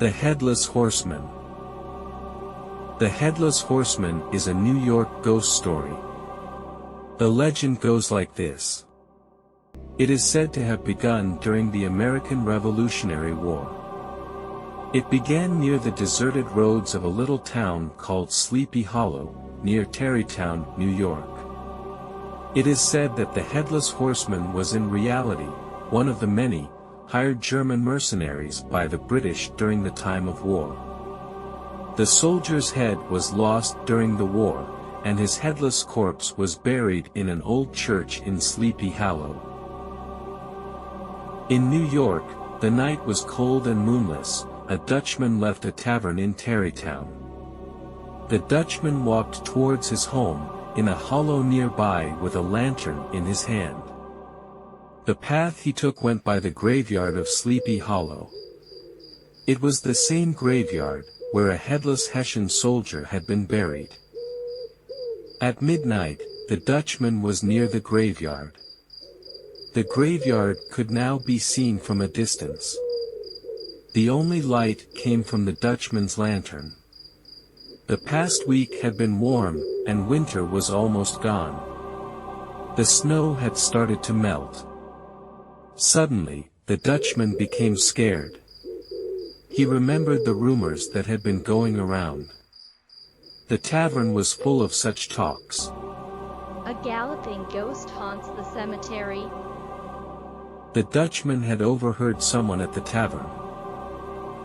The Headless Horseman. The Headless Horseman is a New York ghost story. The legend goes like this. It is said to have begun during the American Revolutionary War. It began near the deserted roads of a little town called Sleepy Hallow, near Tarrytown, New York. It is said that the Headless Horseman was in reality one of the many hired German mercenaries by the British during the time of war. The soldier's head was lost during the war, and his headless corpse was buried in an old church in Sleepy Hallow. In New York, the night was cold and moonless. A Dutchman left a tavern in Tarrytown. The Dutchman walked towards his home, in a hollow nearby with a lantern in his hand. The path he took went by the graveyard of Sleepy Hallow. It was the same graveyard, where a headless Hessian soldier had been buried. At midnight, the Dutchman was near the graveyard. The graveyard could now be seen from a distance. The only light came from the Dutchman's lantern. The past week had been warm, and winter was almost gone. The snow had started to melt. Suddenly, the Dutchman became scared. He remembered the rumors that had been going around. The tavern was full of such talks. A galloping ghost haunts the cemetery. The Dutchman had overheard someone at the tavern.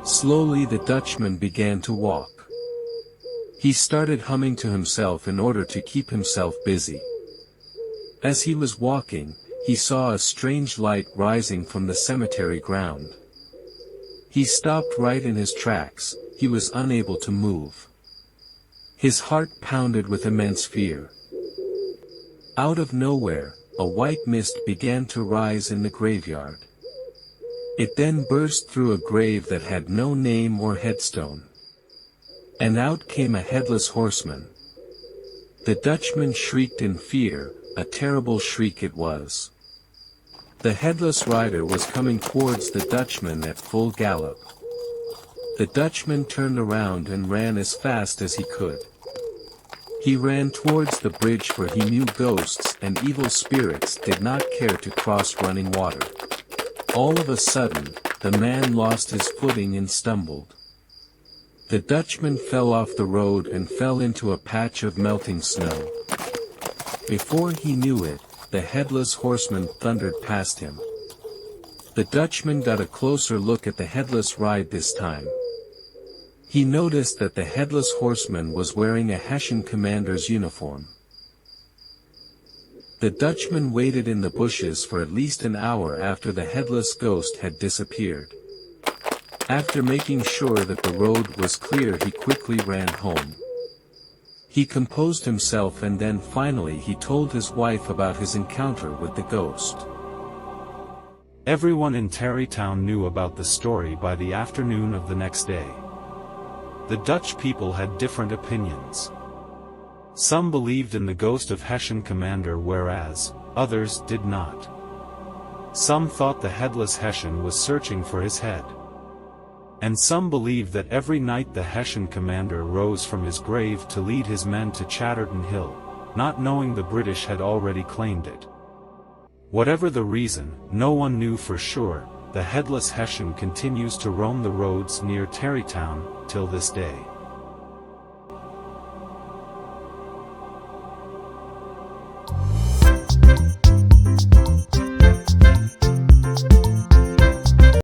Slowly the Dutchman began to walk. He started humming to himself in order to keep himself busy. As he was walking, he saw a strange light rising from the cemetery ground. He stopped right in his tracks. He was unable to move. His heart pounded with immense fear. Out of nowhere, a white mist began to rise in the graveyard. It then burst through a grave that had no name or headstone. And out came a headless horseman. The Dutchman shrieked in fear, a terrible shriek it was. The headless rider was coming towards the Dutchman at full gallop. The Dutchman turned around and ran as fast as he could. He ran towards the bridge, for he knew ghosts and evil spirits did not care to cross running water. All of a sudden, the man lost his footing and stumbled. The Dutchman fell off the road and fell into a patch of melting snow. Before he knew it, the Headless Horseman thundered past him. The Dutchman got a closer look at the headless ride this time. He noticed that the Headless Horseman was wearing a Hessian commander's uniform. The Dutchman waited in the bushes for at least an hour after the headless ghost had disappeared. After making sure that the road was clear, he quickly ran home. He composed himself, and then finally he told his wife about his encounter with the ghost. Everyone in Tarrytown knew about the story by the afternoon of the next day. The Dutch people had different opinions. Some believed in the ghost of Hessian commander, whereas others did not. Some thought the headless Hessian was searching for his head. And some believed that every night the Hessian commander rose from his grave to lead his men to Tarrytown Hill, not knowing the British had already claimed it. Whatever the reason, no one knew for sure. The headless Hessian continues to roam the roads near Tarrytown till this day.